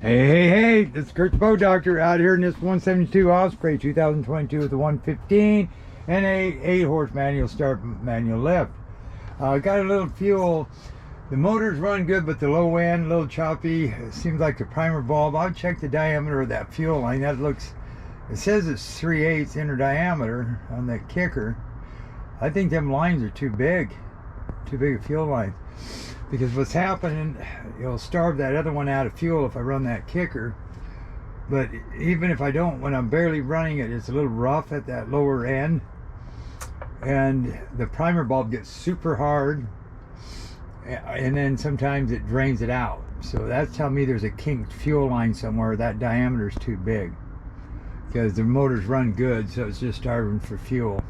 Hey, this is Kurt the Boat Doctor out here in this 172 Osprey 2022 with the 115 and a 8-horse manual start, manual lift. Got a little fuel. The motors run good, but the low end, a little choppy. It seems like the primer bulb. I'll check the diameter of that fuel line. That looks, it says it's 3/8 inner diameter on that kicker. I think them lines are too big a fuel line. Because what's happening, it'll starve that other one out of fuel if I run that kicker. But even if I don't, when I'm barely running it, it's a little rough at that lower end. And the primer bulb gets super hard. And then sometimes it drains it out. So that's telling me there's a kinked fuel line somewhere. That diameter is too big. Because the motors run good, so it's just starving for fuel.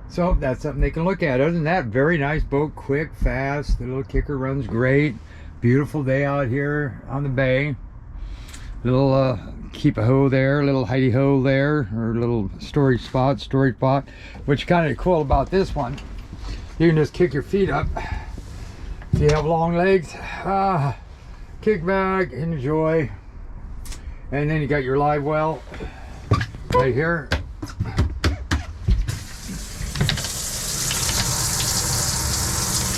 So that's something they can look at. Other than that, very nice boat, quick, fast. The little kicker runs great. Beautiful day out here on the bay. Little keep a hoe there, little hidey hole there, or a little storage spot. What's kind of cool about this one, you can just kick your feet up. If you have long legs, kick back, enjoy. And then you got your live well right here.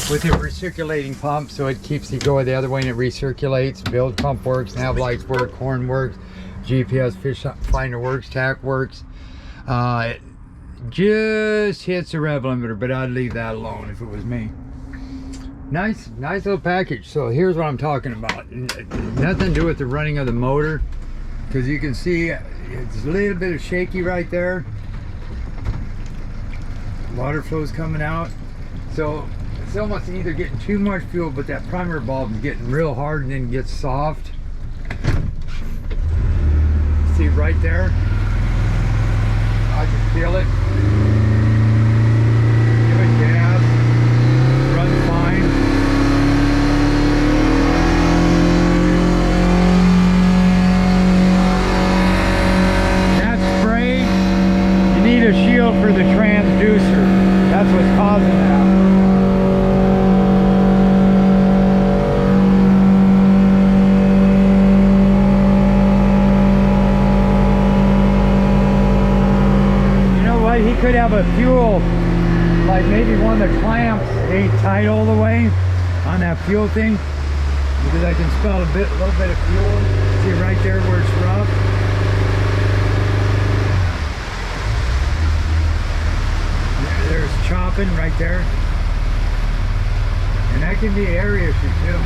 With your recirculating pump, so it keeps you going the other way and it recirculates. Bilge pump works, nav lights work, horn works, GPS fish finder works, tack works. It just hits the rev limiter, but I'd leave that alone if it was me. Nice little package. So here's what I'm talking about. Nothing to do with the running of the motor, because you can see it's a little bit of shaky right there. Water flow's coming out. So it's almost either getting too much fuel, but that primer bulb is getting real hard and then gets soft. See right there? I can feel it. Give it gas. Runs fine. That spray, you need a shield for the transducer. That's what's causing that. He could have a fuel, like maybe one of the clamps ain't tight all the way on that fuel thing, because I can smell a little bit of fuel. See right there where it's rough. There's chopping right there, and that can be an area issue too.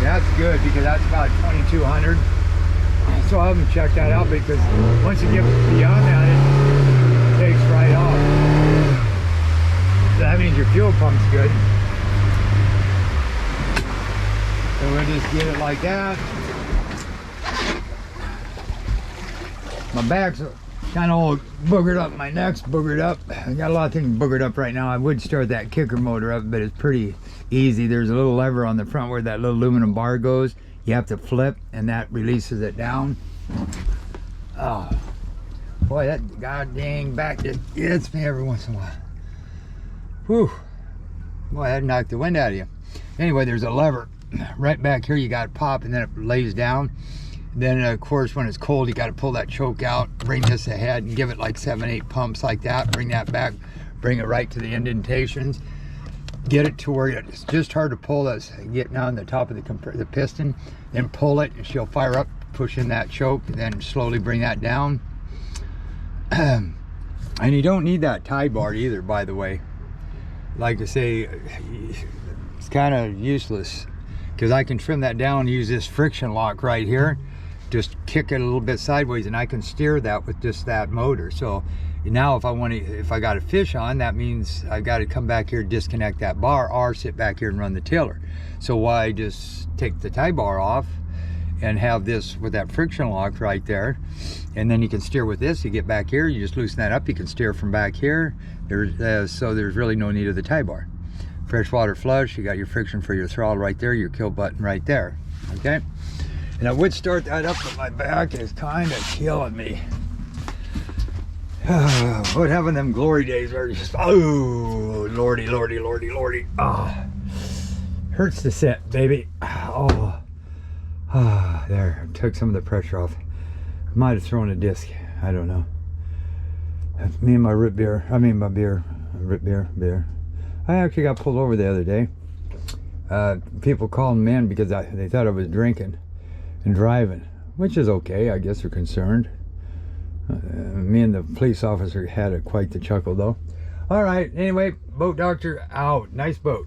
That's good, because that's about 2,200. So I haven't checked that out, because once you get beyond that, it takes right off. So that means your fuel pump's good. So we'll just get it like that. My back's kind of all boogered up, my neck's boogered up. I got a lot of things boogered up right now. I would start that kicker motor up, but it's pretty easy. There's a little lever on the front where that little aluminum bar goes. You have to flip, and that releases it down. Oh boy, that god dang back just gets me every once in a while. Whew, boy, that knocked the wind out of you. Anyway, there's a lever right back here. You got to pop, and then it lays down. Then of course when it's cold, you got to pull that choke out, bring this ahead and give it like 7-8 pumps like that. Bring that back, bring it right to the indentations. Get it to where it's just hard to pull this, getting on the top of the piston, then pull it and she'll fire up, push in that choke, and then slowly bring that down. And you don't need that tie bar either, by the way. Like I say, it's kind of useless, because I can trim that down and use this friction lock right here. Just kick it a little bit sideways, and I can steer that with just that motor. So now if I got a fish on, that means I got to come back here, disconnect that bar, or sit back here and run the tiller. So why just take the tie bar off and have this with that friction lock right there, and then you can steer with this. You get back here, you just loosen that up, you can steer from back here. So there's really no need of the tie bar. Freshwater flush, you got your friction for your throttle right there, your kill button right there. Okay, and I would start that up, but my back is kind of killing me. What having them glory days where you just, oh, lordy, lordy, lordy, lordy. Ah, hurts to sit, baby. Oh, there, took some of the pressure off. Might have thrown a disc. I don't know. Me and my root beer. I mean my beer. Root beer. I actually got pulled over the other day. People calling me in because they thought I was drinking and driving, which is okay. I guess they're concerned. Me and the police officer had quite the chuckle though. All right. Anyway, boat doctor out. Nice boat.